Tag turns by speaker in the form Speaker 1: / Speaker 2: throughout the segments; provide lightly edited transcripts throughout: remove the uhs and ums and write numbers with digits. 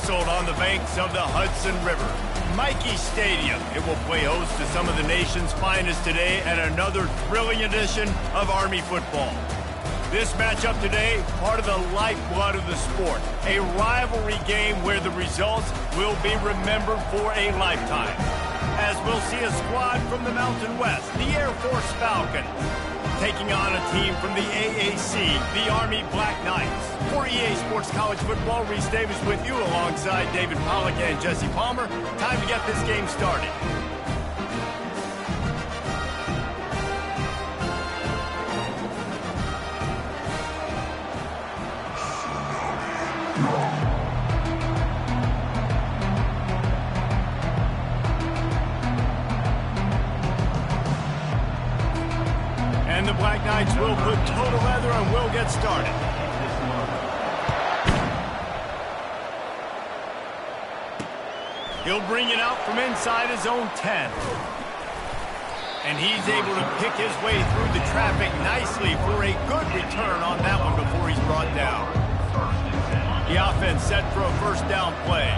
Speaker 1: nestled on the banks of the Hudson River. Mikey Stadium. It will play host to some of the nation's finest today at another thrilling edition of Army football. This matchup today, part of the lifeblood of the sport. A rivalry game where the results will be remembered for a lifetime. As we'll see a squad from the Mountain West, the Air Force Falcons, taking on a team from the AAC, the Army Black Knights. For EA Sports College Football, Reese Davis with you alongside David Pollack and Jesse Palmer. Time to get this game started. And the Black Knights will put total leather and will get started. He'll bring it out from inside his own 10. And he's able to pick his way through the traffic nicely for a good return on that one before he's brought down. The offense set for a first down play.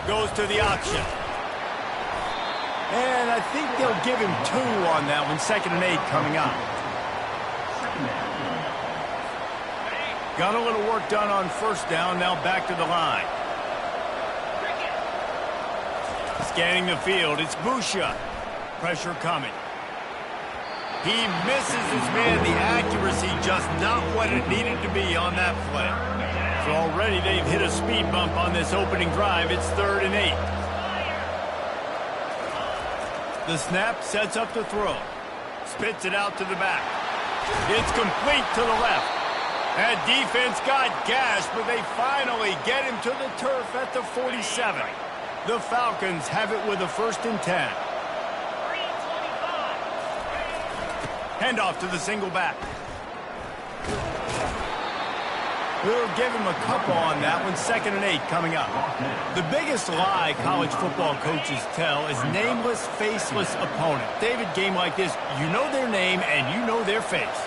Speaker 1: Goes to the option. And I think they'll give him 2 on that one. 2nd and 8 coming up. Got a little work done on first down. Now back to the line. Scanning the field. It's Busha. Pressure coming. He misses his man. The accuracy just not what it needed to be on that play. So already they've hit a speed bump on this opening drive. It's 3rd and 8. The snap sets up the throw. Spits it out to the back. It's complete to the left. That defense got gashed, but they finally get him to the turf at the 47. The Falcons have it with a 1st and 10. Handoff to the single back. We'll give him a couple on that one. 2nd and 8 coming up. The biggest lie college football coaches tell is nameless, faceless opponent. David, game like this, you know their name and you know their face.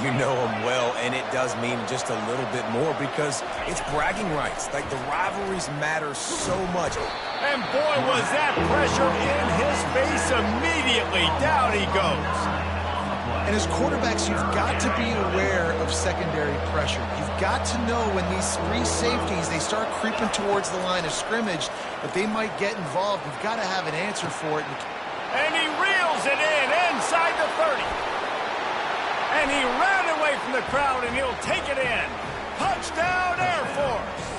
Speaker 2: You know them well, and it does mean just a little bit more because it's bragging rights. Like, the rivalries matter so much.
Speaker 1: And boy, was that pressure in his face immediately. Down he goes.
Speaker 3: And as quarterbacks, you've got to be aware of secondary pressure. You've got to know when these 3 safeties, they start creeping towards the line of scrimmage, that they might get involved. You've got to have an answer for it.
Speaker 1: And he reels it in inside the 30. And he ran away from the crowd, and he'll take it in. Touchdown, Air Force.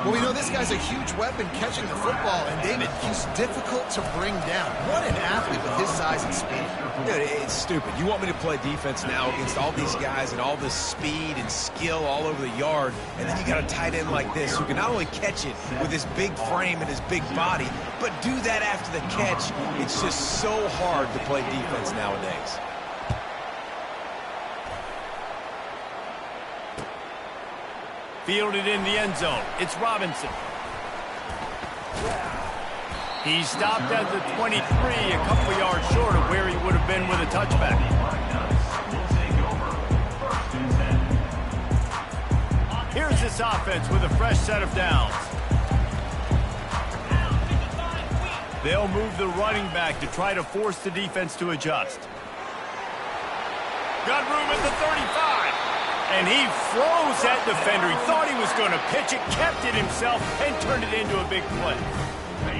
Speaker 3: Well, we know this guy's a huge weapon catching the football, and David, he's difficult to bring down. What an athlete with his size and speed.
Speaker 2: Dude, it's stupid. You want me to play defense now against all these guys and all this speed and skill all over the yard, and then you got a tight end like this who can not only catch it with his big frame and his big body, but do that after the catch. It's just so hard to play defense nowadays.
Speaker 1: Fielded in the end zone. It's Robinson. He stopped at the 23, a couple yards short of where he would have been with a touchback. Here's this offense with a fresh set of downs. They'll move the running back to try to force the defense to adjust. Got room at the 35. And he froze that defender. He thought he was going to pitch it, kept it himself, and turned it into a big play.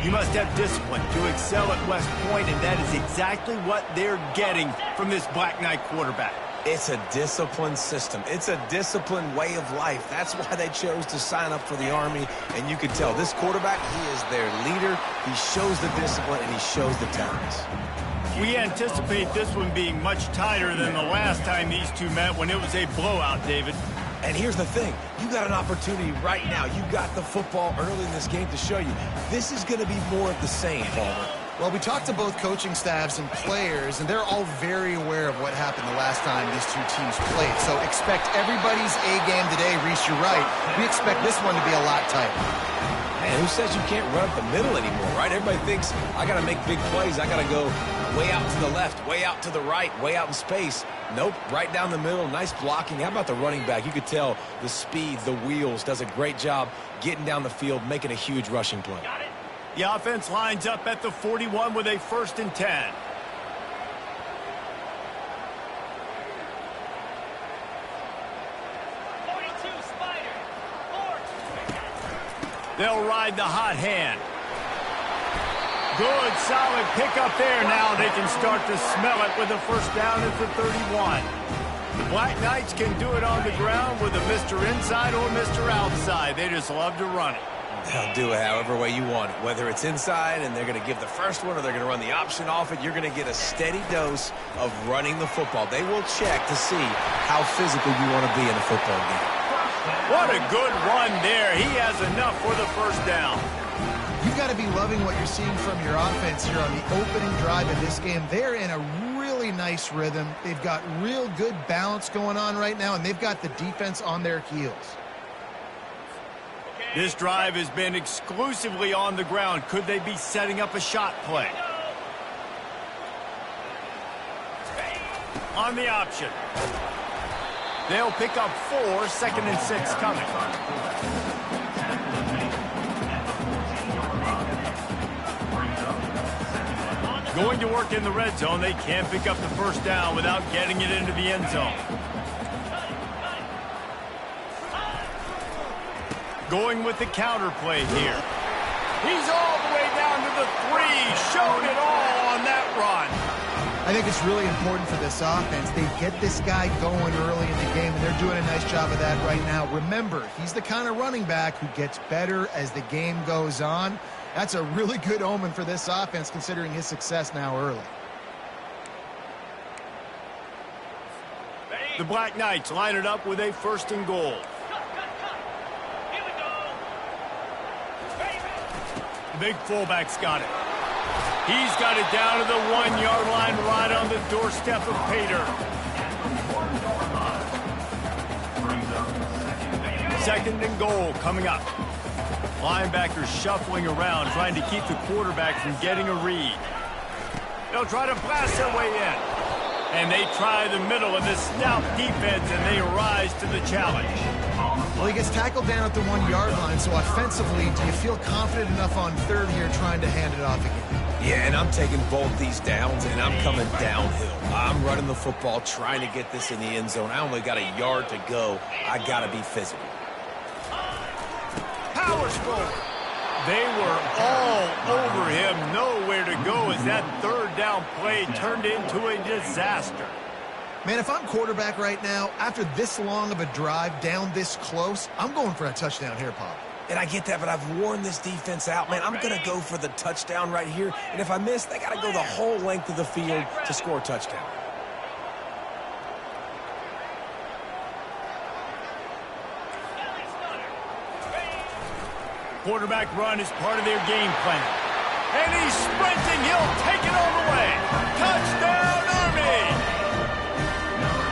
Speaker 1: You must have discipline to excel at West Point, and that is exactly what they're getting from this Black Knight quarterback.
Speaker 2: It's a disciplined system. It's a disciplined way of life. That's why they chose to sign up for the Army, and you can tell this quarterback, he is their leader. He shows the discipline, and he shows the talents.
Speaker 1: We anticipate this one being much tighter than the last time these two met when it was a blowout, David.
Speaker 2: And here's the thing. You got an opportunity right now. You got the football early in this game to show you. This is going to be more of the same, Palmer.
Speaker 3: Well, we talked to both coaching staffs and players, and they're all very aware of what happened the last time these two teams played. So expect everybody's A game today. Reese, you're right. We expect this one to be a lot tighter.
Speaker 2: And who says you can't run up the middle anymore, right? Everybody thinks, I got to make big plays. I got to go way out to the left, way out to the right, way out in space. Nope, right down the middle. Nice blocking. How about the running back? You could tell the speed, the wheels, does a great job getting down the field, making a huge rushing play.
Speaker 1: The offense lines up at the 41 with a 1st and 10. They'll ride the hot hand. Good, solid pickup there. Now they can start to smell it with a 1st down at the 31. The Black Knights can do it on the ground with a Mr. Inside or Mr. Outside. They just love to run it.
Speaker 2: They'll do it however way you want it. Whether it's inside and they're going to give the first one or they're going to run the option off it, you're going to get a steady dose of running the football. They will check to see how physical you want to be in a football game.
Speaker 1: What a good run there. He has enough for the 1st down.
Speaker 3: You've got to be loving what you're seeing from your offense here on the opening drive of this game. They're in a really nice rhythm. They've got real good balance going on right now, and they've got the defense on their heels.
Speaker 1: This drive has been exclusively on the ground. Could they be setting up a shot play? On the option. They'll pick up 4, 2nd and 6 coming. Going to work in the red zone. They can't pick up the 1st down without getting it into the end zone. Going with the counter play here. He's all the way down to the 3. Showed it all on that run.
Speaker 3: I think it's really important for this offense. They get this guy going early in the game, and they're doing a nice job of that right now. Remember, he's the kind of running back who gets better as the game goes on. That's a really good omen for this offense, considering his success now early.
Speaker 1: The Black Knights line it up with a 1st and goal. The big fullback's got it. He's got it down to the 1-yard line right on the doorstep of Pater. 2nd and goal coming up. Linebackers shuffling around, trying to keep the quarterback from getting a read. They'll try to blast their way in. And they try the middle of this stout defense, and they rise to the challenge.
Speaker 3: Well, he gets tackled down at the 1-yard line, so offensively, do you feel confident enough on 3rd here trying to hand it off again?
Speaker 2: Yeah, and I'm taking both these downs, and I'm coming downhill. I'm running the football, trying to get this in the end zone. I only got a yard to go. I got to be physical.
Speaker 1: Powers forward. They were all over him. Nowhere to go as that 3rd down play turned into a disaster.
Speaker 3: Man, if I'm quarterback right now, after this long of a drive down this close, I'm going for a touchdown here, Pop.
Speaker 2: And I get that, but I've worn this defense out. Man, I'm going to go for the touchdown right here. And if I miss, they got to go the whole length of the field to score a touchdown.
Speaker 1: Quarterback run is part of their game plan. And he's sprinting. He'll take it all the way. Touchdown, Army!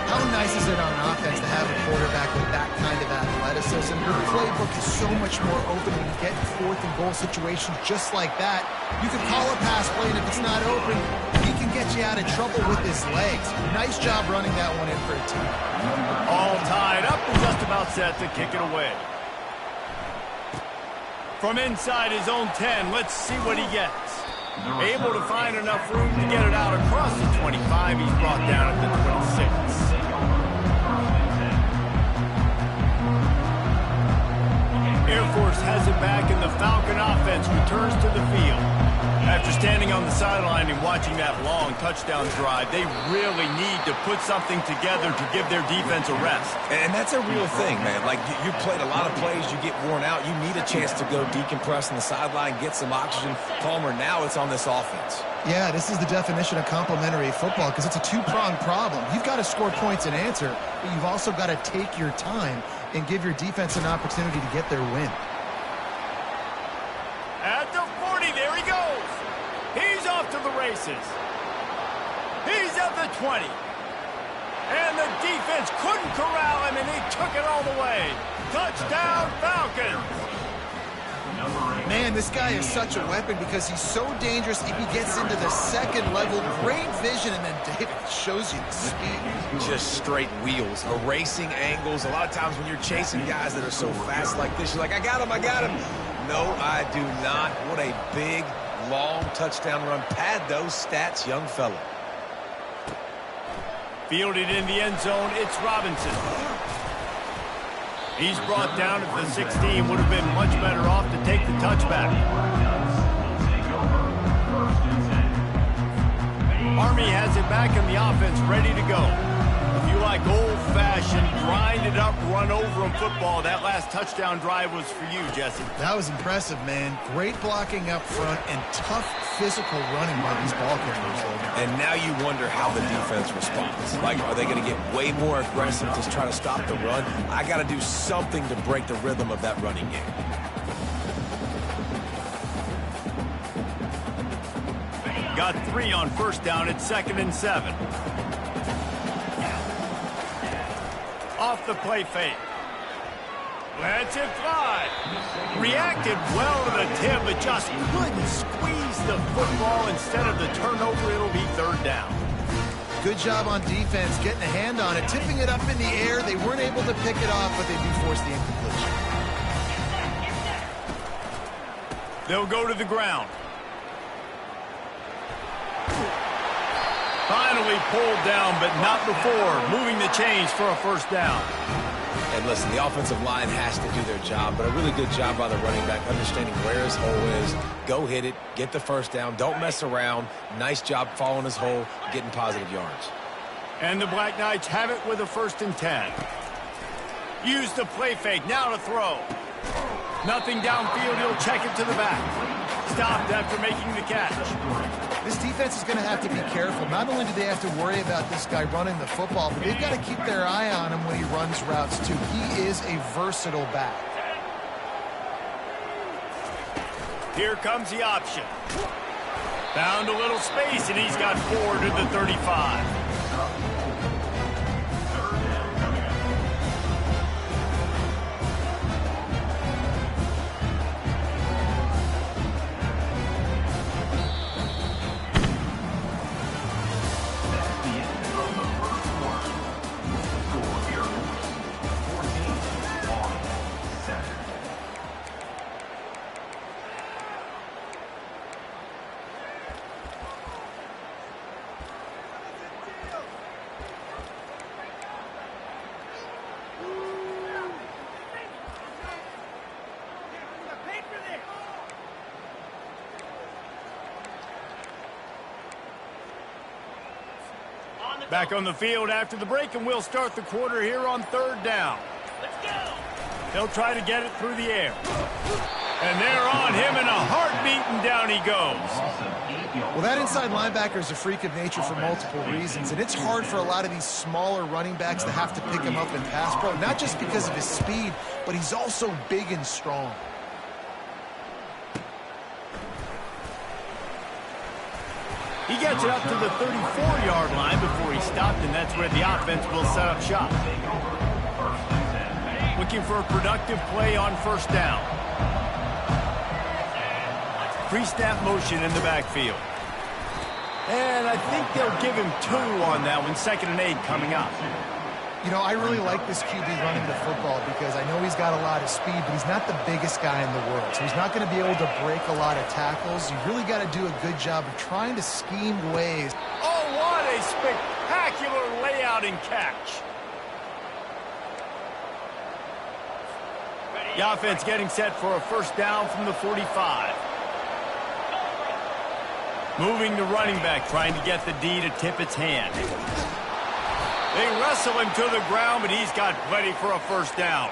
Speaker 3: How nice is it on offense to have a quarterback with that kind of athleticism? Your playbook is so much more open when you get in 4th and goal situations just like that. You can call a pass play, and if it's not open, he can get you out of trouble with his legs. Nice job running that one in for a team.
Speaker 1: All tied up and just about set to kick it away. From inside his own 10, let's see what he gets. Able to find enough room to get it out across the 25. He's brought down at the 26. Air Force has it back, and the Falcon offense returns to the field. After standing on the sideline and watching that long touchdown drive, they really need to put something together to give their defense a rest.
Speaker 2: And that's a real thing, man. Like, you played a lot of plays, you get worn out. You need a chance to go decompress on the sideline, get some oxygen. Palmer, now it's on this offense.
Speaker 3: Yeah, this is the definition of complementary football because it's a two-pronged problem. You've got to score points and answer, but you've also got to take your time and give your defense an opportunity to get their win.
Speaker 1: At the 40, there he goes. He's off to the races. He's at the 20. And the defense couldn't corral him, and he took it all the way. Touchdown, Falcons.
Speaker 3: Man, this guy is such a weapon because he's so dangerous if he gets into the second level. Great vision, and then David shows you the speed.
Speaker 2: Just straight wheels, erasing angles. A lot of times when you're chasing guys that are so fast like this, you're like, I got him, I got him. No, I do not. What a big, long touchdown run. Pad those stats, young fella.
Speaker 1: Fielded in the end zone, it's Robinson. He's brought down at the 16. Would have been much better off to take the touchback. Army has it back in the offense, ready to go. If you like old-fashioned, grind-it-up, run-over-'em football, that last touchdown drive was for you, Jesse.
Speaker 3: That was impressive, man. Great blocking up front and tough physical running by these ball carriers.
Speaker 2: And now you wonder how the defense responds. Like, are they going to get way more aggressive to try to stop the run? I got to do something to break the rhythm of that running game.
Speaker 1: Got 3 on first down. It's 2nd and 7. Off the play fake. Lets it fly. Reacted well to the tip, but just couldn't squeeze the football. Instead of the turnover, it'll be 3rd down.
Speaker 3: Good job on defense, getting a hand on it, tipping it up in the air. They weren't able to pick it off, but they do force the incompletion.
Speaker 1: They'll go to the ground. Finally pulled down, but not before. Moving the chains for a 1st down.
Speaker 2: And listen, the offensive line has to do their job, but a really good job by the running back, understanding where his hole is. Go hit it, get the 1st down, don't mess around. Nice job following his hole, getting positive yards.
Speaker 1: And the Black Knights have it with a 1st and 10. Use the play fake, now to throw. Nothing downfield, he'll check it to the back. Stopped after making the catch.
Speaker 3: This defense is going to have to be careful. Not only do they have to worry about this guy running the football, but they've got to keep their eye on him when he runs routes, too. He is a versatile back.
Speaker 1: Here comes the option. Found a little space, and he's got 4 to the 35. Back on the field after the break, and we'll start the quarter here on 3rd down. Let's go. They'll try to get it through the air. And they're on him in a heartbeat, and down he goes.
Speaker 3: Well, that inside linebacker is a freak of nature for multiple reasons, and it's hard for a lot of these smaller running backs to have to pick him up in pass pro, not just because of his speed, but he's also big and strong.
Speaker 1: He gets it up to the 34-yard line before he stopped, and that's where the offense will set up shop. Looking for a productive play on 1st down. Pre-snap motion in the backfield. And I think they'll give him 2 on that one. 2nd and 8 coming up.
Speaker 3: You know, I really like this QB running the football because I know he's got a lot of speed, but he's not the biggest guy in the world. So he's not going to be able to break a lot of tackles. You really got to do a good job of trying to scheme ways.
Speaker 1: Oh, what a spectacular layout and catch. The offense getting set for a 1st down from the 45. Moving the running back, trying to get the D to tip its hand. They wrestle him to the ground, but he's got plenty for a 1st down.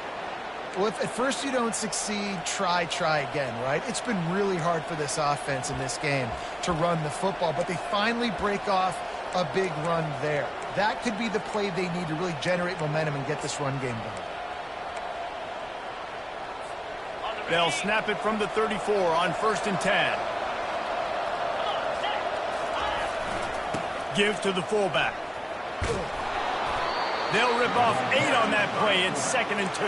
Speaker 3: Well, if at first you don't succeed, try again, right? It's been really hard for this offense in this game to run the football, but they finally break off a big run there. That could be the play they need to really generate momentum and get this run game going.
Speaker 1: They'll snap it from the 34 on 1st and 10. Give to the fullback. They'll rip off 8 on that play. It's 2nd and 2.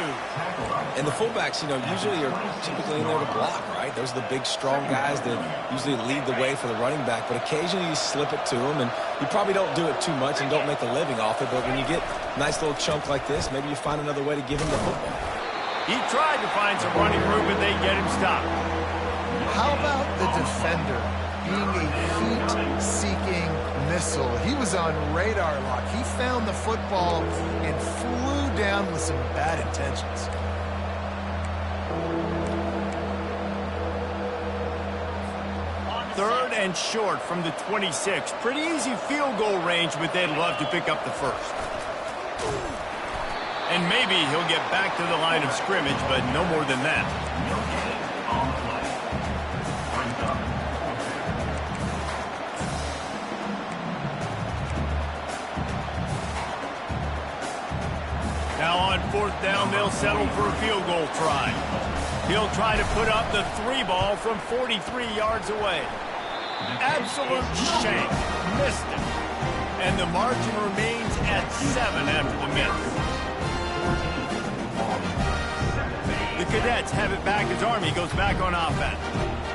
Speaker 2: And the fullbacks, usually are typically in there to block, right? Those are the big, strong guys that usually lead the way for the running back. But occasionally you slip it to them, and you probably don't do it too much and don't make a living off it. But when you get a nice little chunk like this, maybe you find another way to give him the football.
Speaker 1: He tried to find some running room, but they get him stopped.
Speaker 3: How about the defender being a heat-seeking missile? He was on radar lock. He found the football and flew down with some bad intentions.
Speaker 1: Third and short from the 26. Pretty easy field goal range, but they'd love to pick up the first. And maybe he'll get back to the line of scrimmage, but no more than that. Now on 4th down, they'll settle for a field goal try. He'll try to put up the 3 ball from 43 yards away. Absolute shank. Missed it. And the margin remains at 7 after the miss. The Cadets have it back as Army goes back on offense.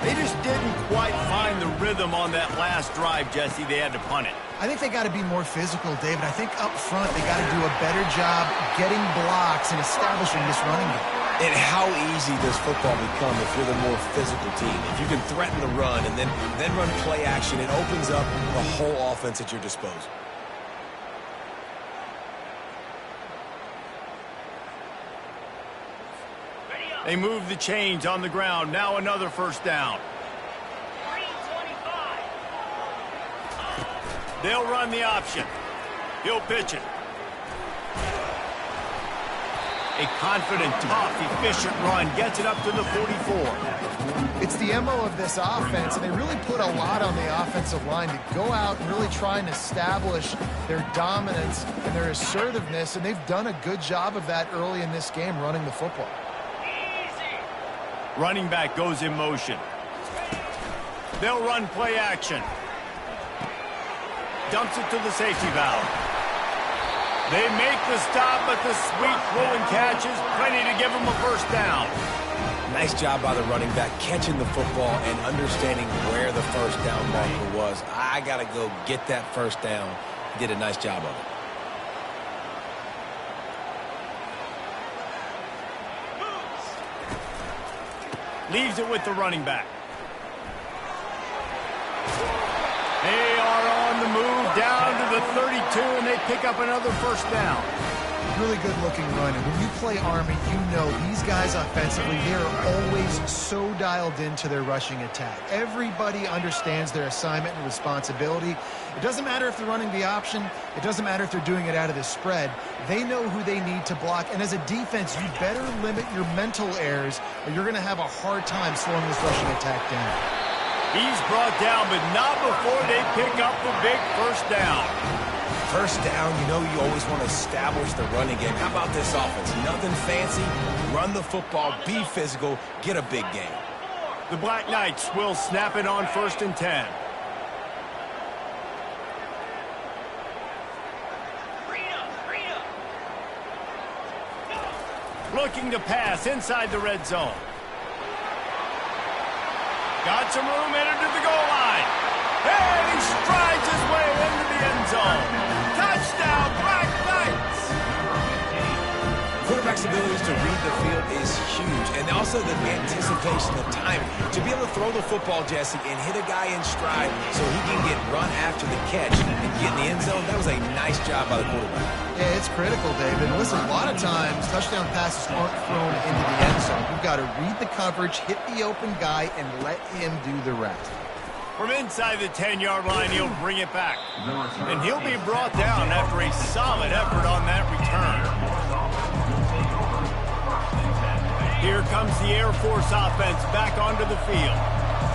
Speaker 1: They just didn't quite find the rhythm on that last drive, Jesse. They had to punt it.
Speaker 3: I think they got to be more physical, David. I think up front they got to do a better job getting blocks and establishing this running game.
Speaker 2: And how easy does football become if you're the more physical team? If you can threaten the run and then run play action, it opens up the whole offense at your disposal.
Speaker 1: They move the chains on the ground. Now another 1st down. They'll run the option. He'll pitch it. A confident, tough, efficient run gets it up to the 44.
Speaker 3: It's the MO of this offense, and they really put a lot on the offensive line to go out and really try and establish their dominance and their assertiveness, and they've done a good job of that early in this game, running the football.
Speaker 1: Running back goes in motion. They'll run play action. Dumps it to the safety valve. They make the stop, but the sweet throw and catch is plenty to give them a 1st down.
Speaker 2: Nice job by the running back catching the football and understanding where the 1st down marker was. I got to go get that 1st down. He did a nice job of it.
Speaker 1: Leaves it with the running back. They are on the move down to the 32, and they pick up another 1st down.
Speaker 3: Really good-looking run, and when you play Army, you know these guys offensively, they are always so dialed into their rushing attack. Everybody understands their assignment and responsibility. It doesn't matter if they're running the option. It doesn't matter if they're doing it out of the spread. They know who they need to block, and as a defense, you better limit your mental errors, or you're going to have a hard time slowing this rushing attack down.
Speaker 1: He's brought down, but not before they pick up the big 1st down.
Speaker 2: 1st down, you always want to establish the running game. How about this offense? Nothing fancy. Run the football, be physical, get a big gain.
Speaker 1: The Black Knights will snap it on 1st and 10. Looking to pass inside the red zone. Got some room, entered to the goal line. And he strides his way into the end zone. Touchdown, Black Knights!
Speaker 2: Quarterback's abilities to read the field is huge, and also the anticipation, the timing. To be able to throw the football, Jesse, and hit a guy in stride so he can get run after the catch and get in the end zone, that was a nice job by the quarterback.
Speaker 3: Yeah, it's critical, David. Listen, a lot of times, touchdown passes aren't thrown into the end zone. You've got to read the coverage, hit the open guy, and let him do the rest.
Speaker 1: From inside the 10-yard line, he'll bring it back. And he'll be brought down after a solid effort on that return. Here comes the Air Force offense back onto the field.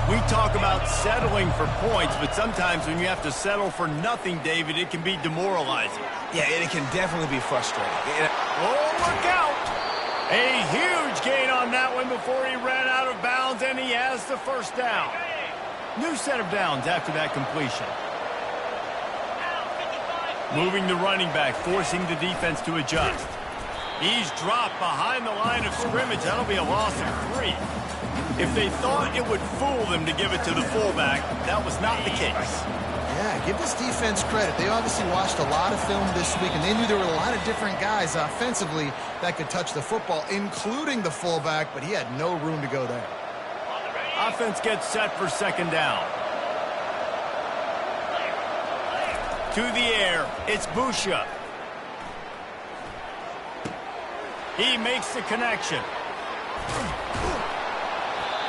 Speaker 1: We talk about settling for points, but sometimes when you have to settle for nothing, David, it can be demoralizing.
Speaker 2: Yeah, and it can definitely be frustrating.
Speaker 1: Oh, look out! A huge gain on that one before he ran out of bounds, and he has the 1st down. New set of downs after that completion. Moving the running back, forcing the defense to adjust. He's dropped behind the line of scrimmage. That'll be a loss of 3. If they thought it would fool them to give it to the fullback, that was not the case.
Speaker 3: Yeah, give this defense credit. They obviously watched a lot of film this week, and they knew there were a lot of different guys offensively that could touch the football, including the fullback, but he had no room to go there.
Speaker 1: Offense gets set for second down. To the air, it's Busha. He makes the connection.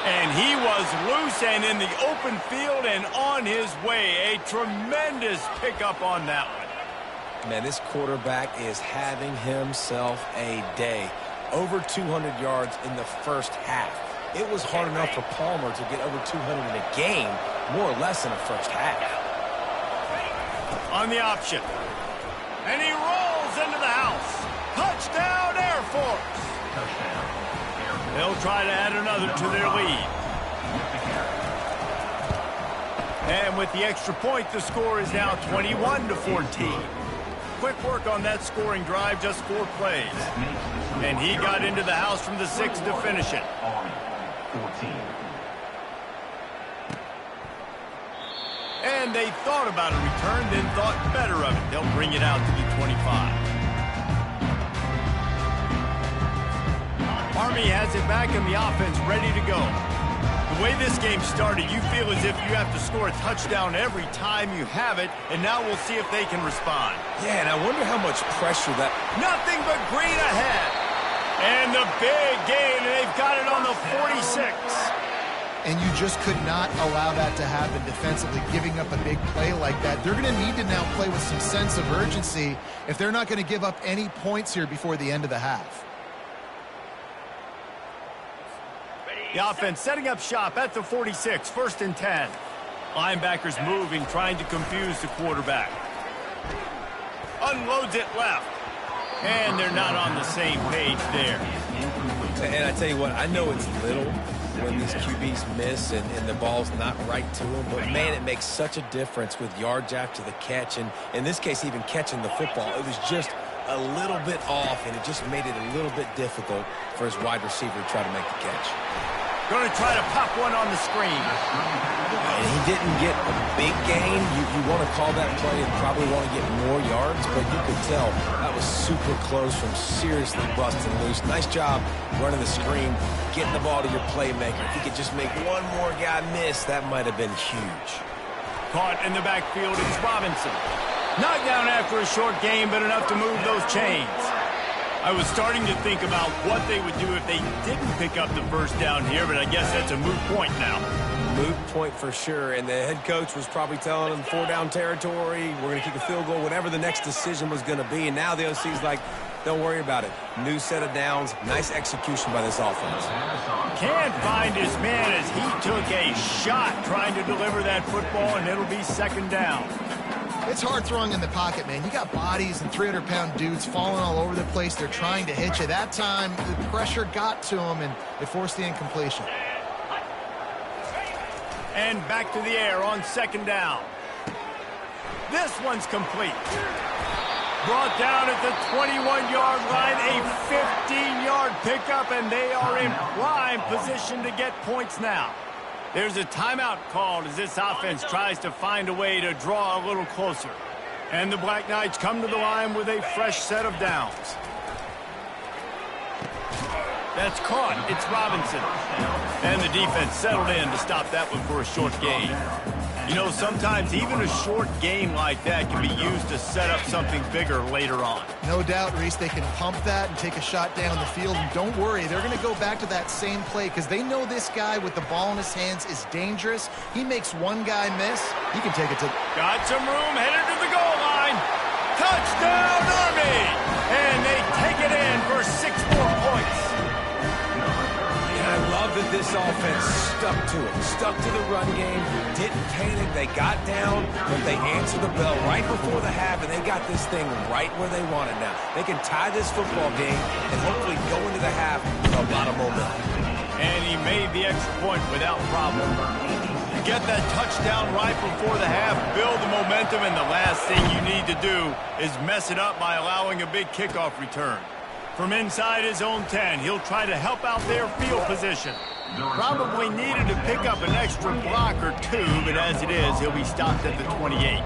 Speaker 1: And he was loose and in the open field and on his way. A tremendous pickup on that one.
Speaker 2: Man, this quarterback is having himself a day. Over 200 yards in the first half. It was hard enough for Palmer to get over 200 in a game, more or less in the first half.
Speaker 1: On the option. And he rolls into the house. Touchdown, Air Force. They'll try to add another to their lead. And with the extra point, the score is now 21-14. Quick work on that scoring drive, just 4 plays. And he got into the house from the 6 to finish it. And they thought about a return, then thought better of it. They'll bring it out to the 25. Army has it back and the offense ready to go. The way this game started, you feel as if you have to score a touchdown every time you have it, and now we'll see if they can respond.
Speaker 2: Yeah, and I wonder how much pressure that...
Speaker 1: Nothing but green ahead. And the big gain, and they've got it on the 46.
Speaker 3: And you just could not allow that to happen defensively, giving up a big play like that. They're going to need to now play with some sense of urgency if they're not going to give up any points here before the end of the half.
Speaker 1: The offense setting up shop at the 46, 1st and 10. Linebackers moving, trying to confuse the quarterback. Unloads it left. And they're not on the same page there.
Speaker 2: And I tell you what, I know it's little when these QBs miss and the ball's not right to them, but man, it makes such a difference with yards after the catch, and in this case, even catching the football. It was just a little bit off, and it just made it a little bit difficult for his wide receiver to try to make the catch.
Speaker 1: Going to try to pop one on the screen.
Speaker 2: And he didn't get a big gain. You want to call that play and probably want to get more yards, but you could tell that was super close from seriously busting loose. Nice job running the screen, getting the ball to your playmaker. If he could just make one more guy miss, that might have been huge.
Speaker 1: Caught in the backfield is Robinson. Knocked down after a short game, but enough to move those chains. I was starting to think about what they would do if they didn't pick up the first down here, but I guess that's a moot point now.
Speaker 2: Moot point for sure, and the head coach was probably telling them 4-down territory, we're going to kick a field goal, whatever the next decision was going to be, and now the OC's like, don't worry about it. New set of downs, nice execution by this offense.
Speaker 1: Can't find his man as he took a shot trying to deliver that football, and it'll be 2nd down.
Speaker 3: It's hard throwing in the pocket, man. You got bodies and 300-pound dudes falling all over the place. They're trying to hit you. That time, the pressure got to him, and it forced the incompletion.
Speaker 1: And back to the air on 2nd down. This one's complete. Brought down at the 21-yard line, a 15-yard pickup, and they are in prime position to get points now. There's a timeout called as this offense tries to find a way to draw a little closer. And the Black Knights come to the line with a fresh set of downs. That's caught. It's Robinson. And the defense settled in to stop that one for a short gain. You know, sometimes even a short game like that can be used to set up something bigger later on.
Speaker 3: No doubt, Reese, they can pump that and take a shot down the field. And don't worry, they're going to go back to that same play because they know this guy with the ball in his hands is dangerous. He makes one guy miss, he can take it to...
Speaker 1: Got some room, headed to the goal line. Touchdown, Army! And they take it in for 6 more points.
Speaker 2: I love that this offense stuck to it, stuck to the run game, didn't panic, they got down, but they answered the bell right before the half, and they got this thing right where they want it now. They can tie this football game and hopefully go into the half with a lot of momentum.
Speaker 1: And he made the extra point without problem. get that touchdown right before the half, build the momentum, and the last thing you need to do is mess it up by allowing a big kickoff return. From inside his own 10, he'll try to help out their field position. Probably needed to pick up an extra block or two, but as it is, he'll be stopped at the 28.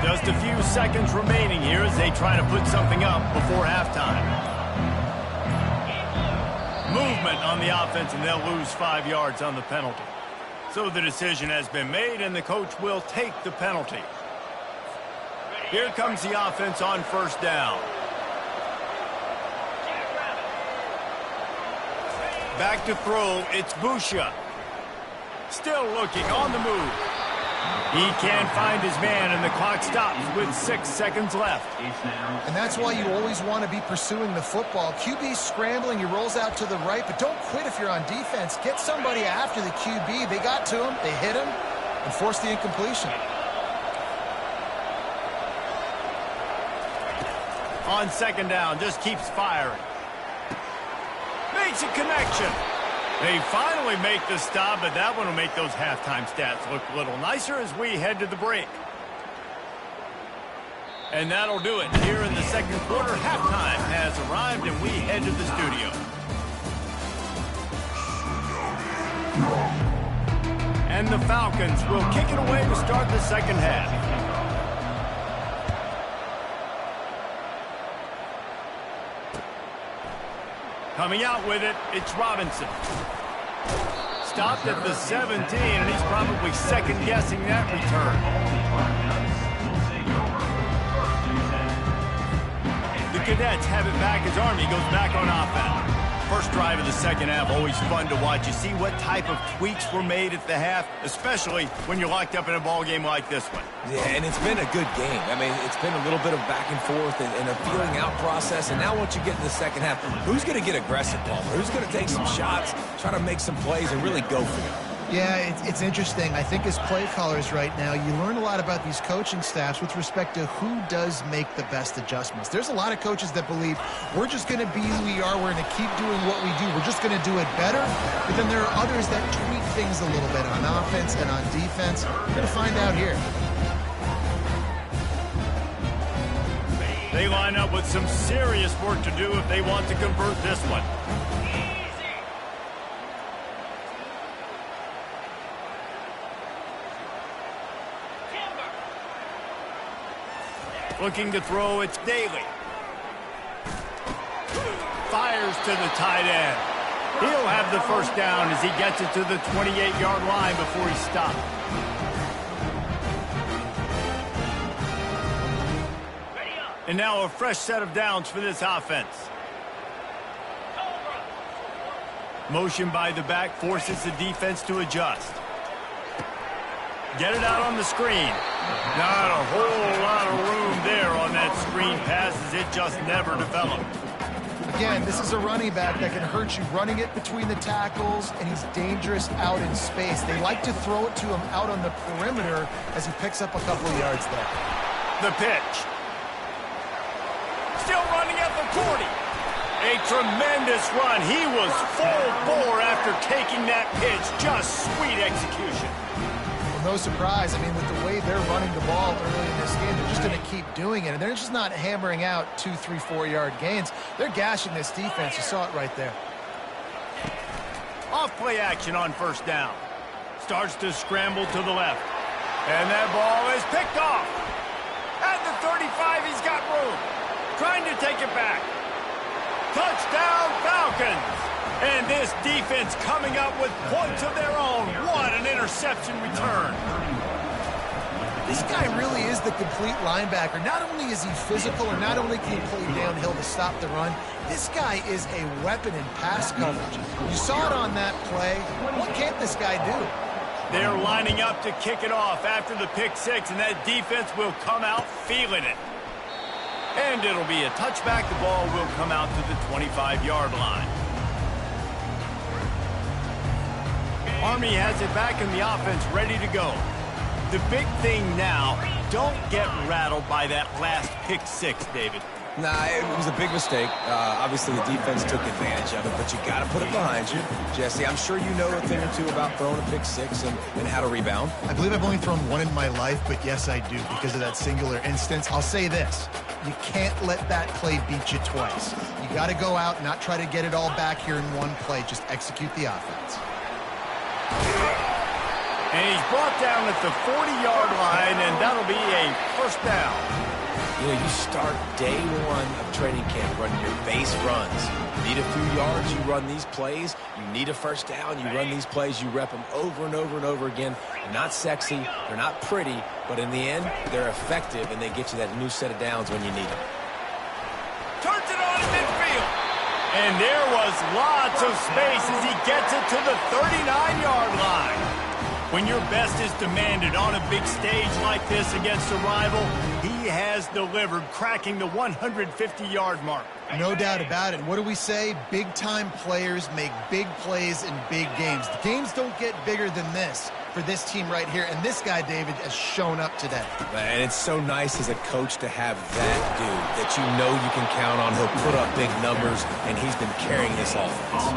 Speaker 1: Just a few seconds remaining here as they try to put something up before halftime. Movement on the offense, and they'll lose 5 yards on the penalty. So the decision has been made, and the coach will take the penalty. Here comes the offense on first down. Back to throw, it's Busha. Still looking on the move. He can't find his man, and the clock stops with 6 seconds left.
Speaker 3: And that's why you always want to be pursuing the football. QB's scrambling, he rolls out to the right, but don't quit if you're on defense. Get somebody after the QB. They got to him, they hit him, and forced the incompletion.
Speaker 1: On second down, just keeps firing. Makes a connection. They finally make the stop, but that one will make those halftime stats look a little nicer as we head to the break. And that'll do it. Here in the second quarter, halftime has arrived, and we head to the studio. And the Falcons will kick it away to start the second half. Coming out with it, it's Robinson. Stopped at the 17, and he's probably second-guessing that return. The Cadets have it back as Army goes back on offense. First drive of the second half, always fun to watch. You see what type of tweaks were made at the half, especially when you're locked up in a ball game like this one.
Speaker 2: Yeah, and it's been a good game. I mean, it's been a little bit of back and forth and a feeling out process. And now once you get in the second half, who's going to get aggressive, Palmer? Who's going to take some shots, try to make some plays, and really go for it?
Speaker 3: Yeah, it's interesting. I think as play callers right now, you learn a lot about these coaching staffs with respect to who does make the best adjustments. There's a lot of coaches that believe we're just going to be who we are. We're going to keep doing what we do. We're just going to do it better. But then there are others that tweak things a little bit on offense and on defense. We're going to find out here.
Speaker 1: They line up with some serious work to do if they want to convert this one. Looking to throw, it's Daly. Fires to the tight end. He'll have the first down as he gets it to the 28-yard line before he's stopped. And now a fresh set of downs for this offense. Motion by the back forces the defense to adjust. Get it out on the screen. Not a whole lot of room there on that screen pass as it just never developed.
Speaker 3: Again, this is a running back that can hurt you running it between the tackles, and he's dangerous out in space. They like to throw it to him out on the perimeter as he picks up a couple of yards there.
Speaker 1: The pitch. Still running at the 40. A tremendous run. He was full bore after taking that pitch. Just sweet execution.
Speaker 3: No surprise. I mean, with the way they're running the ball early in this game, they're just going to keep doing it. And they're just not hammering out 2, 3, 4-yard gains. They're gashing this defense. You saw it right there.
Speaker 1: Off play action on first down. Starts to scramble to the left. And that ball is picked off. At the 35, he's got room. Trying to take it back. Touchdown, Falcons. And this defense coming up with points of their own. What an interception return.
Speaker 3: This guy really is the complete linebacker. Not only is he physical and not only can he play downhill to stop the run, this guy is a weapon in pass coverage. You saw it on that play. What can't this guy do?
Speaker 1: They're lining up to kick it off after the pick six, and that defense will come out feeling it. And it'll be a touchback. The ball will come out to the 25-yard line. Army has it back in the offense, ready to go. The big thing now, don't get rattled by that last pick six, David.
Speaker 2: Nah, it was a big mistake. Obviously, the defense took advantage of it, but you got to put it behind you. Jesse, I'm sure you know a thing or two about throwing a pick six and how to rebound.
Speaker 3: I believe I've only thrown one in my life, but yes, I do because of that singular instance. I'll say this. You can't let that play beat you twice. You got to go out and not try to get it all back here in one play. Just execute the offense.
Speaker 1: And he's brought down at the 40-yard line, and that'll be a first down.
Speaker 2: You know, you start day one of training camp running your base runs. You need a few yards, you run these plays. You need a first down, you run these plays. You rep them over and over and over again. They're not sexy, they're not pretty, but in the end, they're effective, and they get you that new set of downs when you need them.
Speaker 1: Turns it on in midfield. And there was lots of space as he gets it to the 39-yard line. When your best is demanded on a big stage like this against a rival, he has delivered, cracking the 150-yard mark.
Speaker 3: No doubt about it. What do we say? Big-time players make big plays in big games. The games don't get bigger than this for this team right here, and this guy, David, has shown up today.
Speaker 2: And it's so nice as a coach to have that dude that you know you can count on. He'll put up big numbers, and he's been carrying this offense.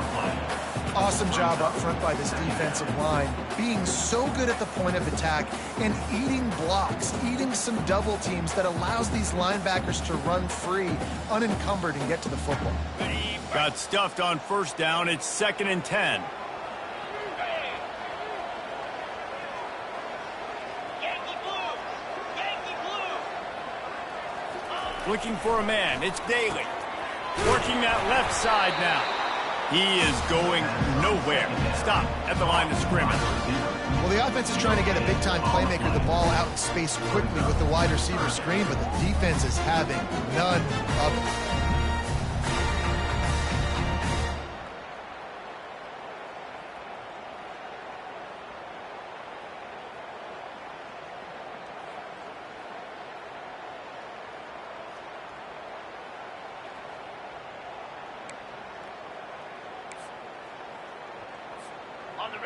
Speaker 3: Awesome job up front by this defensive line, being so good at the point of attack and eating blocks, eating some double teams that allows these linebackers to run free, unencumbered, and get to the football.
Speaker 1: Got stuffed on first down. It's 2nd and 10. Looking for a man. It's Daly. Working that left side now. He is going nowhere. Stop at the line of scrimmage.
Speaker 3: Well, the offense is trying to get a big-time playmaker the ball out in space quickly with the wide receiver screen, but the defense is having none of it.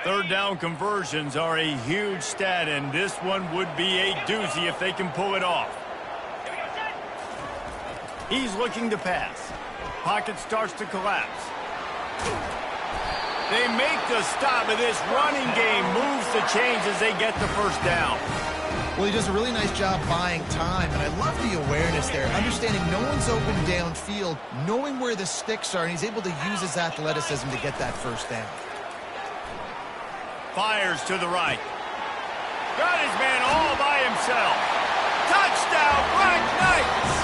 Speaker 1: Third down conversions are a huge stat, and this one would be a doozy if they can pull it off. He's looking to pass. Pocket starts to collapse. They make the stop, but this running game moves the chains as they get the first down.
Speaker 3: Well, he does a really nice job buying time, and I love the awareness there, understanding no one's open downfield, knowing where the sticks are, and he's able to use his athleticism to get that first down.
Speaker 1: Fires to the right. Got his man all by himself. Touchdown, Black Knights!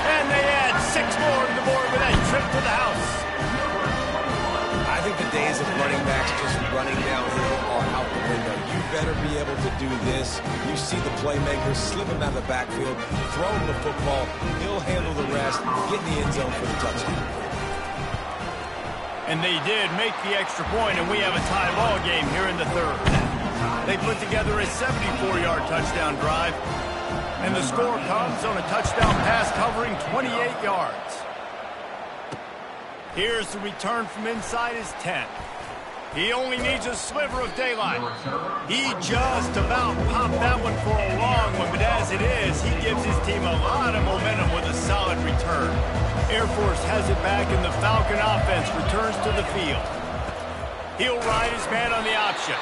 Speaker 1: And they add 6 more to the board with that trip to the house.
Speaker 2: I think the days of running backs just running downhill are out the window. You better be able to do this. You see the playmakers slip him out of the backfield, throw him the football, he'll handle the rest, get in the end zone for the touchdown.
Speaker 1: And they did make the extra point, and we have a tie ball game here in the third. They put together a 74-yard touchdown drive, and the score comes on a touchdown pass covering 28 yards. Here's the return from inside his 10. He only needs a sliver of daylight. He just about popped that one for a long one, but as it is, he gives his team a lot of momentum with a solid return. Air Force has it back, and the Falcon offense returns to the field. He'll ride his man on the option.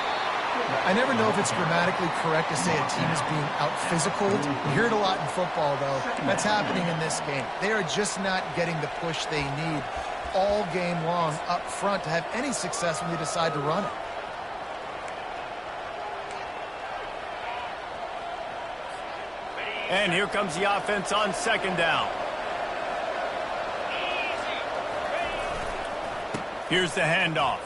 Speaker 3: I never know if it's grammatically correct to say a team is being out-physical. You hear it a lot in football, though. That's happening in this game. They are just not getting the push they need all game long up front to have any success when they decide to run it.
Speaker 1: And here comes the offense on 2nd down. Here's the handoff.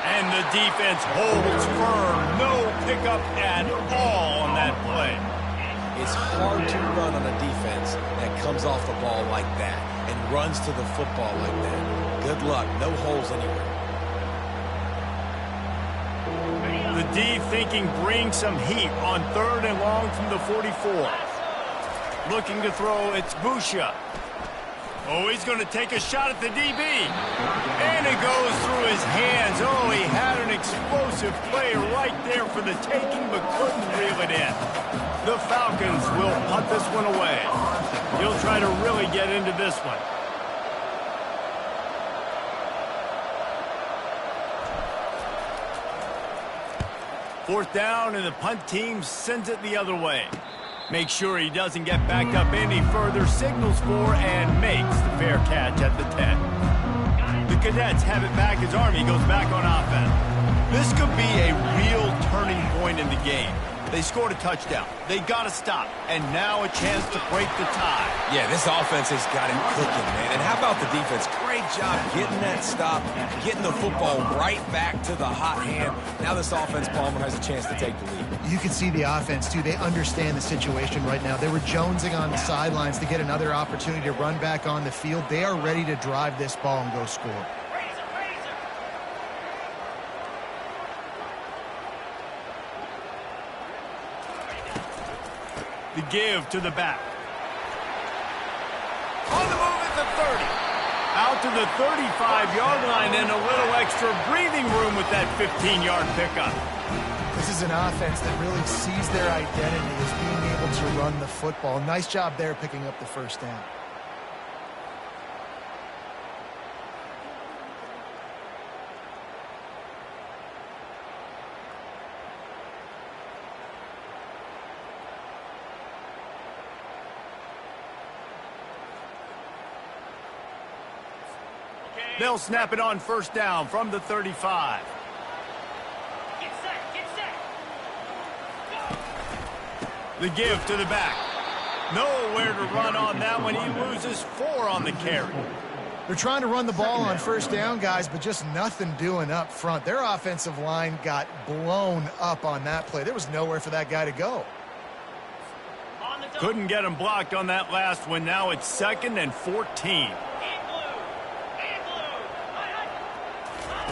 Speaker 1: And the defense holds firm. No pickup at all on that play.
Speaker 2: It's hard to run on a defense that comes off the ball like that and runs to the football like that. Good luck. No holes anywhere.
Speaker 1: The D thinking bring some heat on 3rd and long from the 44. Looking to throw, it's Busha. Oh, he's going to take a shot at the DB. And it goes through his hands. Oh, he had an explosive play right there for the taking, but couldn't reel it in. The Falcons will punt this one away. He'll try to really get into this one. Fourth down, and the punt team sends it the other way. Make sure he doesn't get backed up any further, signals for and makes the fair catch at the 10. The Cadets have it back as Army goes back on offense. This could be a real turning point in the game. They scored a touchdown. They got to stop. And now a chance to break the tie.
Speaker 2: Yeah, this offense has got him cooking, man. And how about the defense? Great job getting that stop, getting the football right back to the hot hand. Now this offense, Palmer, has a chance to take the lead.
Speaker 3: You can see the offense, too. They understand the situation right now. They were jonesing on the sidelines to get another opportunity to run back on the field. They are ready to drive this ball and go score.
Speaker 1: The give to the back. On the move at the 30. Out to the 35-yard line and a little extra breathing room with that 15-yard pickup.
Speaker 3: This is an offense that really sees their identity as being able to run the football. Nice job there picking up the first down.
Speaker 1: They'll snap it on first down from the 35.
Speaker 4: Get set.
Speaker 1: The give to the back. Nowhere to run on that one. He loses 4 on the carry.
Speaker 3: They're trying to run the ball on first down, guys, but just nothing doing up front. Their offensive line got blown up on that play. There was nowhere for that guy to go.
Speaker 1: Couldn't get him blocked on that last one. Now it's 2nd and 14.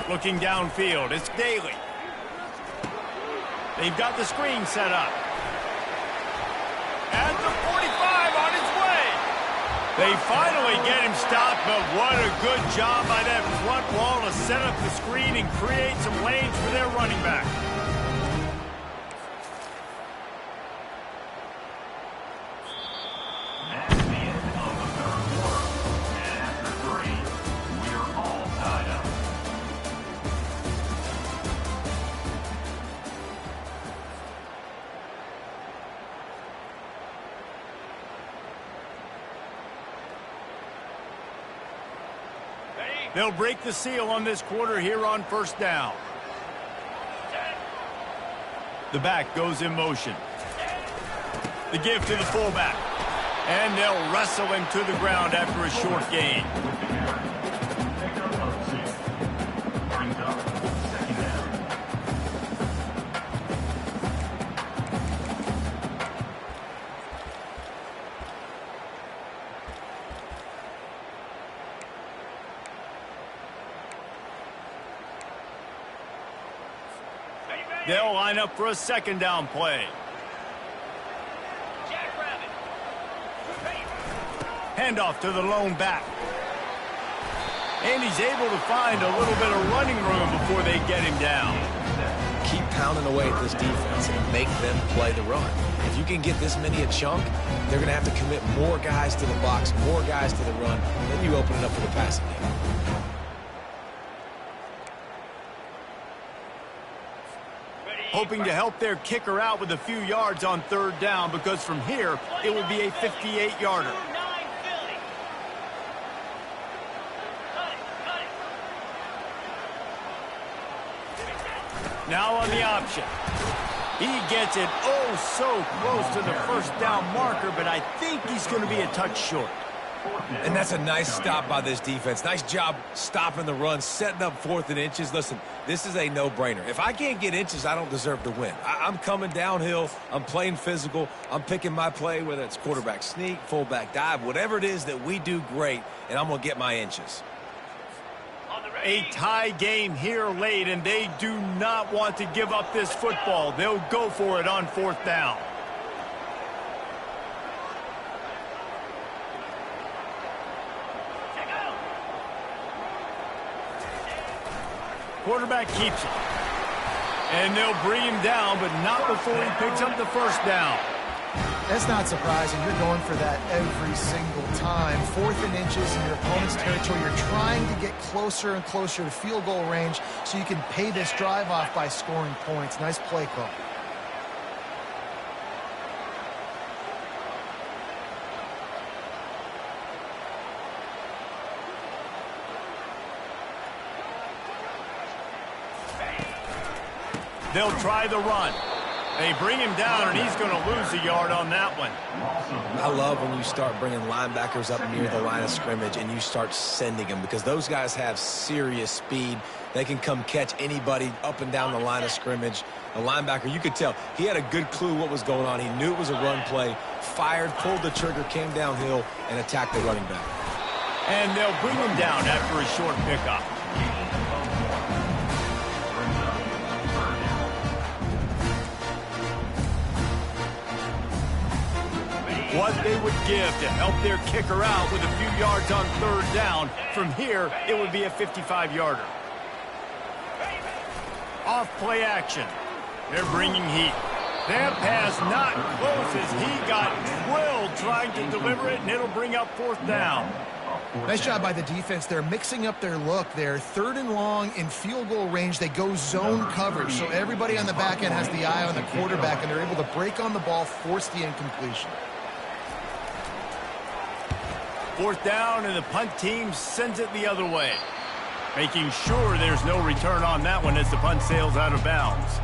Speaker 1: Looking downfield, it's Daly. They've got the screen set up. At the 45 on its way. They finally get him stopped, but what a good job by that front wall to set up the screen and create some lanes for their running back. They'll break the seal on this quarter here on first down. The back goes in motion. The give to the fullback. And they'll wrestle him to the ground after a short gain. They'll line up for a second down play. Handoff to the lone back. And he's able to find a little bit of running room before they get him down.
Speaker 2: Keep pounding away at this defense and make them play the run. If you can get this many a chunk, they're going to have to commit more guys to the box, more guys to the run. Then you open it up for the passing game.
Speaker 1: Hoping to help their kicker out with a few yards on third down, because from here, it would be a 58-yarder. Now on the option. He gets it oh so close to the first down marker, but I think he's going to be a touch short.
Speaker 2: And that's a nice stop by this defense. Nice job stopping the run, setting up 4th and inches. Listen, this is a no-brainer. If I can't get inches, I don't deserve to win. I'm coming downhill. I'm playing physical. I'm picking my play, whether it's quarterback sneak, fullback dive, whatever it is that we do great, and I'm going to get my inches.
Speaker 1: A tie game here late, and they do not want to give up this football. They'll go for it on 4th down. Quarterback keeps it. And they'll bring him down, but not before he picks up the first down.
Speaker 3: That's not surprising. You're going for that every single time. 4th and inches in your opponent's territory. You're trying to get closer and closer to field goal range so you can pay this drive off by scoring points. Nice play call.
Speaker 1: They'll try the run. They bring him down, and he's going to lose a yard on that one.
Speaker 2: I love when you start bringing linebackers up near the line of scrimmage and you start sending them, because those guys have serious speed. They can come catch anybody up and down the line of scrimmage. A linebacker, you could tell, he had a good clue what was going on. He knew it was a run play, fired, pulled the trigger, came downhill, and attacked the running back.
Speaker 1: And they'll bring him down after a short pickup. What they would give to help their kicker out with a few yards on 3rd down. From here, it would be a 55-yarder. Off play action. They're bringing heat. That pass not close as he got drilled trying to deliver it, and it'll bring up 4th down.
Speaker 3: Nice job by the defense. They're mixing up their look there. 3rd and long in field goal range. They go zone coverage, so everybody on the back end has the eye on the quarterback, and they're able to break on the ball, force the incompletion.
Speaker 1: 4th down, and the punt team sends it the other way, making sure there's no return on that one as the punt sails out of bounds.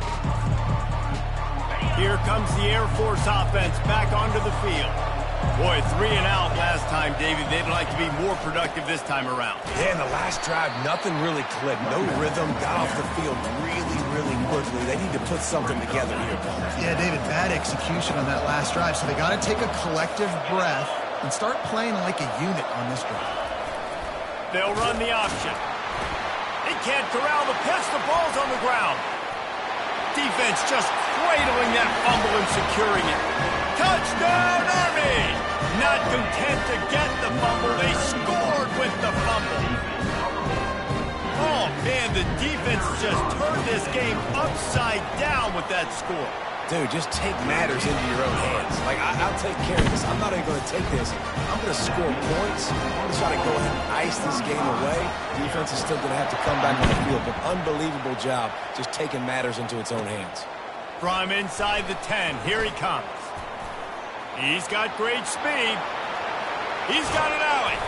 Speaker 1: Here comes the Air Force offense back onto the field. Boy, 3 and out last time, David. They'd like to be more productive this time around.
Speaker 2: Yeah, in the last drive, nothing really clicked. No rhythm, got off the field really, really quickly. They need to put something together here.
Speaker 3: Yeah, David, bad execution on that last drive, so they got to take a collective breath and start playing like a unit on this drive.
Speaker 1: They'll run the option. They can't corral the pitch. The ball's on the ground. Defense just cradling that fumble and securing it. Touchdown, Army! Not content to get the fumble, they scored with the fumble. Oh, man, the defense just turned this game upside down with that score.
Speaker 2: Dude, just take matters into your own hands. Like, I'll take care of this. I'm not even going to take this. I'm going to score points. I'm going to try to go ahead and ice this game away. Defense is still going to have to come back on the field. But unbelievable job just taking matters into its own hands.
Speaker 1: From inside the 10, here he comes. He's got great speed. He's got an alley.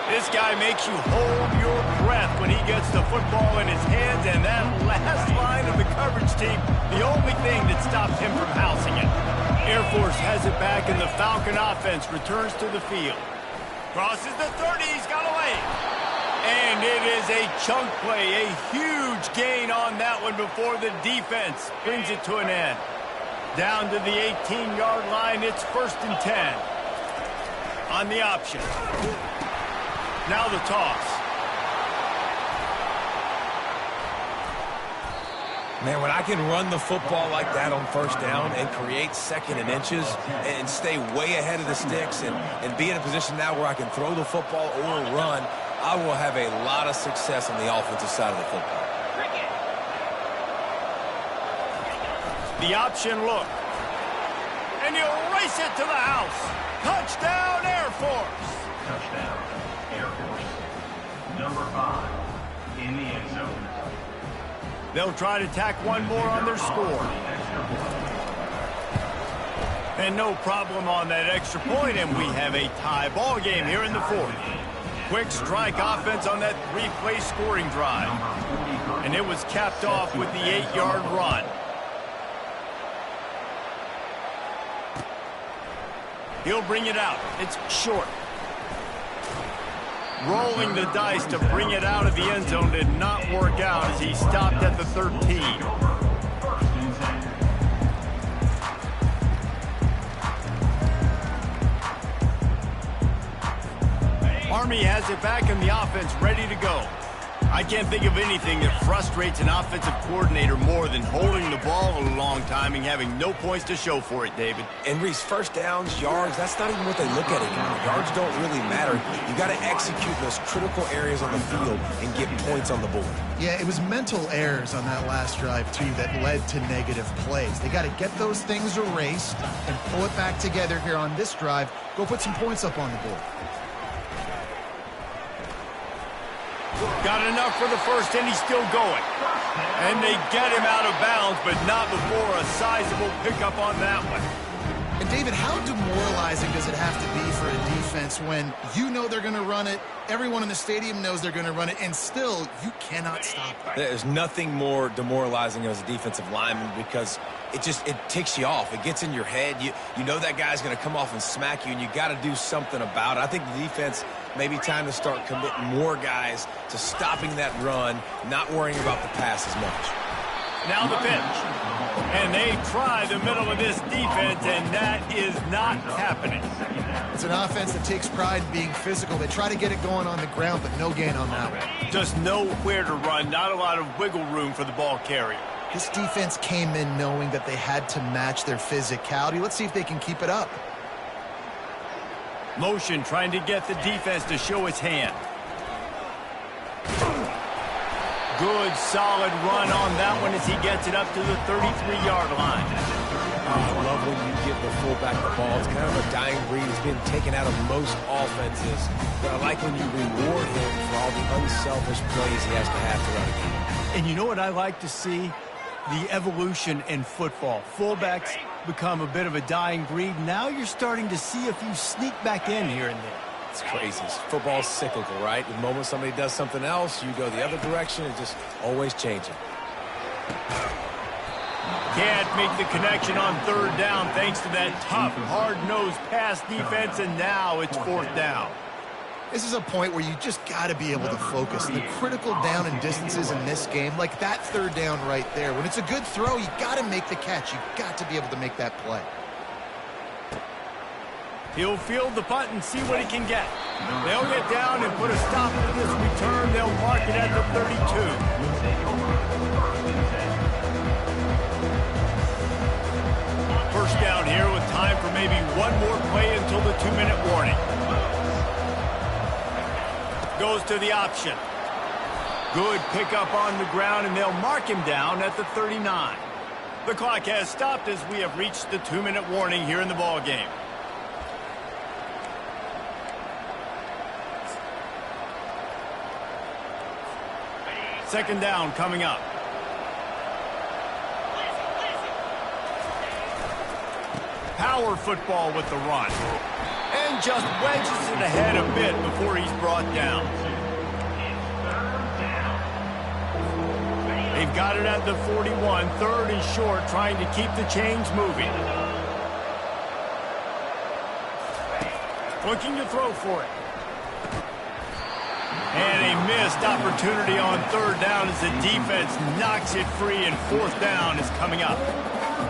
Speaker 1: This guy makes you hold your breath when he gets the football in his hands, and that last line of the coverage team, the only thing that stopped him from housing it. Air Force has it back, and the Falcon offense returns to the field. Crosses the 30, he's got away. And it is a chunk play, a huge gain on that one before the defense brings it to an end. Down to the 18-yard line, it's 1st and 10. On the option. Now the toss.
Speaker 2: Man, when I can run the football like that on 1st down and create 2nd and inches and stay way ahead of the sticks and be in a position now where I can throw the football or run, I will have a lot of success on the offensive side of the football.
Speaker 1: The option look. And you'll race it to the house. Touchdown, Air Force.
Speaker 5: Touchdown, Air Force. Number 5 in the end zone.
Speaker 1: They'll try to tack one more on their score. And no problem on that extra point, and we have a tie ball game here in the 4th. Quick strike offense on that 3-play scoring drive. And it was capped off with the 8-yard run. He'll bring it out. It's short. Rolling the dice to bring it out of the end zone did not work out as he stopped at the 13. Army has it back in the offense, ready to go. I can't think of anything that frustrates an offensive coordinator more than holding the ball a long time and having no points to show for it, David.
Speaker 2: And Reese, first downs, yards, that's not even what they look at anymore. Yards don't really matter. You got to execute those critical areas on the field and get points on the board.
Speaker 3: Yeah, it was mental errors on that last drive, too, that led to negative plays. They got to get those things erased and pull it back together here on this drive. Go put some points up on the board.
Speaker 1: Got enough for the first, and he's still going. And they get him out of bounds, but not before a sizable pickup on that one.
Speaker 3: And, David, how demoralizing does it have to be for a defense when you know they're going to run it, everyone in the stadium knows they're going to run it, and still you cannot stop it?
Speaker 2: There's nothing more demoralizing as a defensive lineman because it ticks you off. It gets in your head. You know that guy's going to come off and smack you, and you got to do something about it. I think the defense maybe time to start committing more guys to stopping that run, not worrying about the pass as much.
Speaker 1: Now the pitch. And they try the middle of this defense, and that is not happening.
Speaker 3: It's an offense that takes pride in being physical. They try to get it going on the ground, but no gain on that one.
Speaker 1: Just nowhere to run, not a lot of wiggle room for the ball carrier.
Speaker 3: This defense came in knowing that they had to match their physicality. Let's see if they can keep it up.
Speaker 1: Motion trying to get the defense to show its hand. Good, solid run on that one as he gets it up to the 33-yard line.
Speaker 2: I love when you give the fullback the ball. It's kind of a dying breed. It's been taken out of most offenses. But I like when you reward him for all the unselfish plays he has to have to run a game.
Speaker 6: And you know what I like to see? The evolution in football. Fullbacks become a bit of a dying breed. Now you're starting to see a few sneak back in here and there.
Speaker 2: It's crazy. Football's cyclical, right? The moment somebody does something else, you go the other direction. It's just always changing.
Speaker 1: Can't make the connection on third down thanks to that tough, hard-nosed pass defense, and now it's fourth down.
Speaker 3: This is a point where you just got to be able to focus. The critical down and distances in this game, like that third down right there. When it's a good throw, you got to make the catch. You got to be able to make that play.
Speaker 1: He'll field the punt and see what he can get. They'll get down and put a stop to this return. They'll mark it at the 32. First down here with time for maybe one more play until the 2-minute warning. Goes to the option. Good pickup on the ground, and they'll mark him down at the 39. The clock has stopped as we have reached the 2-minute warning here in the ball game. Second down coming up. Power football with the run. And just wedges it ahead a bit before he's brought down. They've got it at the 41. Third and short, trying to keep the chains moving. Looking to throw for it. And a missed opportunity on third down as the defense knocks it free, and fourth down is coming up.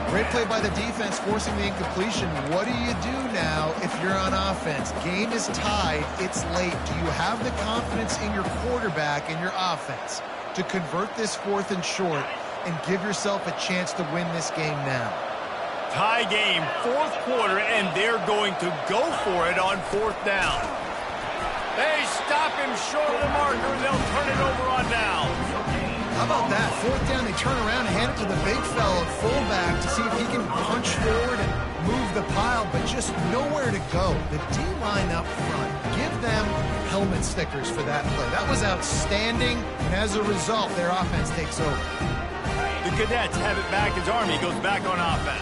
Speaker 3: Great play by the defense, forcing the incompletion. What do you do now if you're on offense? Game is tied. It's late. Do you have the confidence in your quarterback and your offense to convert this fourth and short and give yourself a chance to win this game now?
Speaker 1: Tie game, fourth quarter, and they're going to go for it on fourth down. They stop him short of the marker, and they'll turn it over on down.
Speaker 3: How about that? Fourth down, they turn around and hand it to the big fella, fullback, to see if he can punch forward and move the pile, but just nowhere to go. The D-line up front, give them helmet stickers for that play. That was outstanding, and as a result, their offense takes over.
Speaker 1: The Cadets have it back as Army goes back on offense.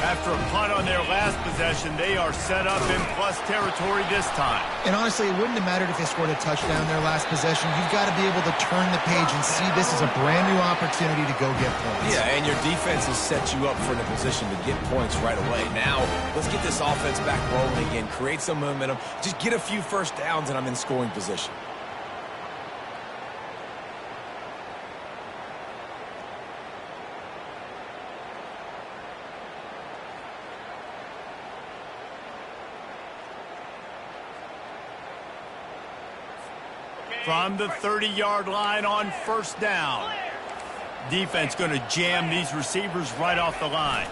Speaker 1: After a punt on their last possession, they are set up in plus territory this time.
Speaker 3: And honestly, it wouldn't have mattered if they scored a touchdown their last possession. You've got to be able to turn the page and see this as a brand new opportunity to go get points.
Speaker 2: Yeah, and your defense has set you up for the position to get points right away. Now, let's get this offense back rolling again, create some momentum, just get a few first downs, and I'm in scoring position.
Speaker 4: Okay,
Speaker 1: From the 30-yard line on first down. Defense going to jam these receivers right off the line.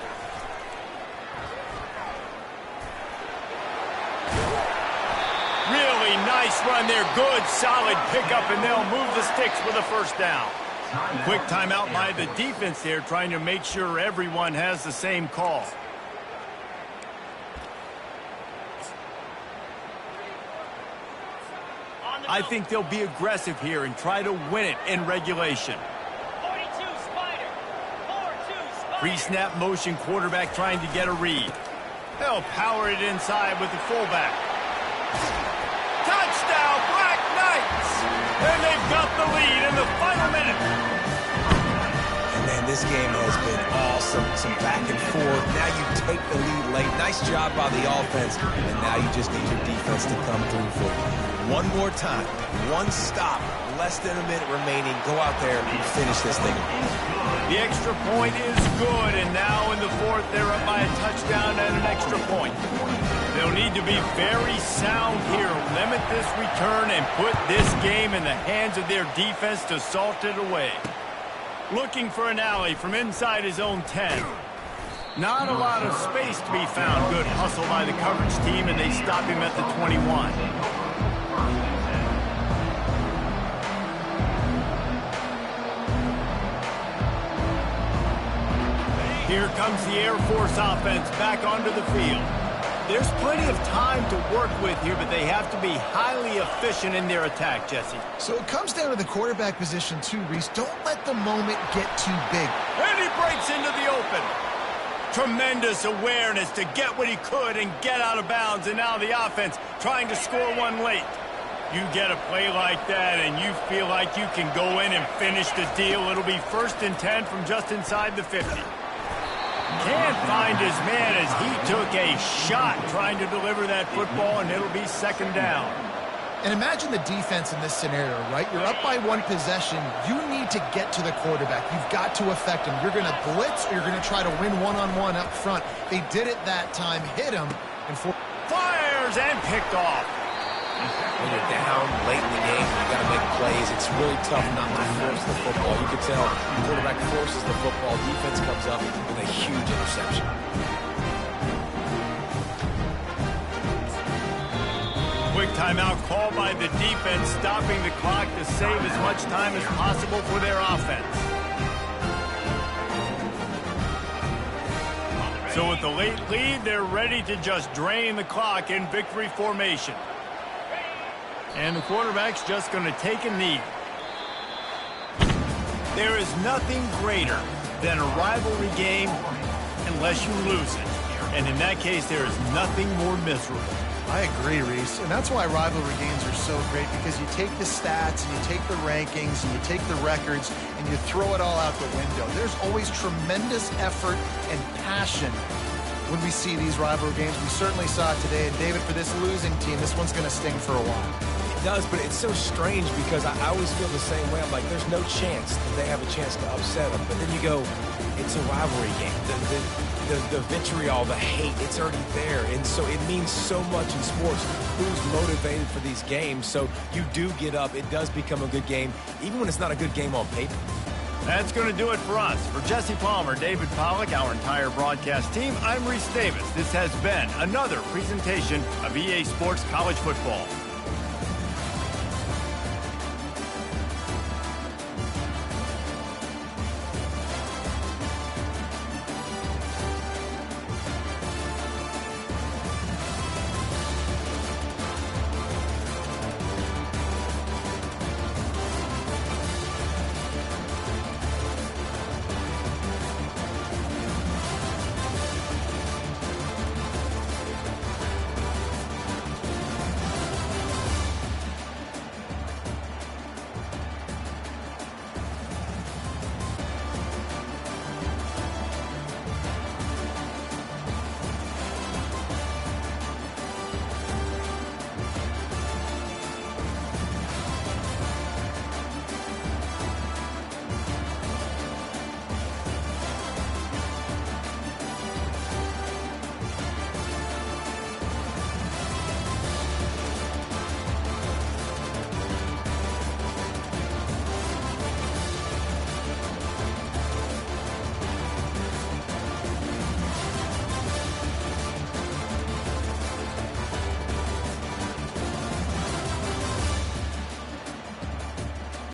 Speaker 1: Really nice run there. Good, solid pickup, and they'll move the sticks with a first down. Quick timeout by the defense there, trying to make sure everyone has the same call. I think they'll be aggressive here and try to win it in regulation.
Speaker 4: 42 Spider. 4-2 Spider.
Speaker 1: Pre-snap motion, quarterback trying to get a read. They'll power it inside with the fullback. Touchdown, Black Knights! And they've got the lead in the final minute.
Speaker 2: And man, this game has been awesome. Some back and forth. Now you take the lead late. Nice job by the offense. And now you just need your defense to come through for you. One more time. One stop. Less than a minute remaining. Go out there and finish this thing.
Speaker 1: The extra point is good, and now in the fourth, they're up by a touchdown and an extra point. They'll need to be very sound here, limit this return, and put this game in the hands of their defense to salt it away. Looking for an alley from inside his own 10. Not a lot of space to be found. Good hustle by the coverage team, and they stop him at the 21. Here comes the Air Force offense back onto the field. There's plenty of time to work with here, but they have to be highly efficient in their attack, Jesse.
Speaker 3: So it comes down to the quarterback position too, Reese. Don't let the moment get too big.
Speaker 1: And he breaks into the open. Tremendous awareness to get what he could and get out of bounds, and now the offense trying to score one late. You get a play like that and you feel like you can go in and finish the deal. It'll be 1st and 10 from just inside the 50. Can't find his man as he took a shot trying to deliver that football, and it'll be 2nd down.
Speaker 3: And imagine the defense in this scenario, right? You're up by one possession. You need to get to the quarterback. You've got to affect him. You're going to blitz or you're going to try to win one-on-one up front. They did it that time, hit him, and
Speaker 1: fires and picked off.
Speaker 2: When you're down late in the game, you got to make plays. It's really tough not to force the football. You can tell the quarterback forces the football. Defense comes up with a huge interception.
Speaker 1: Quick timeout called by the defense, stopping the clock to save as much time as possible for their offense. So with the late lead, they're ready to just drain the clock in victory formation. And the quarterback's just going to take a knee. There is nothing greater than a rivalry game unless you lose it. And in that case, there is nothing more miserable.
Speaker 3: I agree, Reese. And that's why rivalry games are so great, because you take the stats and you take the rankings and you take the records and you throw it all out the window. There's always tremendous effort and passion when we see these rivalry games. We certainly saw it today. And David, for this losing team, this one's going to sting for a while.
Speaker 2: It does, but it's so strange because I always feel the same way. I'm like, there's no chance that they have a chance to upset them. But then you go, it's a rivalry game. The vitriol, the hate, it's already there. And so it means so much in sports. Who's motivated for these games? So you do get up. It does become a good game, even when it's not a good game on paper.
Speaker 1: That's going to do it for us. For Jesse Palmer, David Pollack, our entire broadcast team, I'm Reese Davis. This has been another presentation of EA Sports College Football.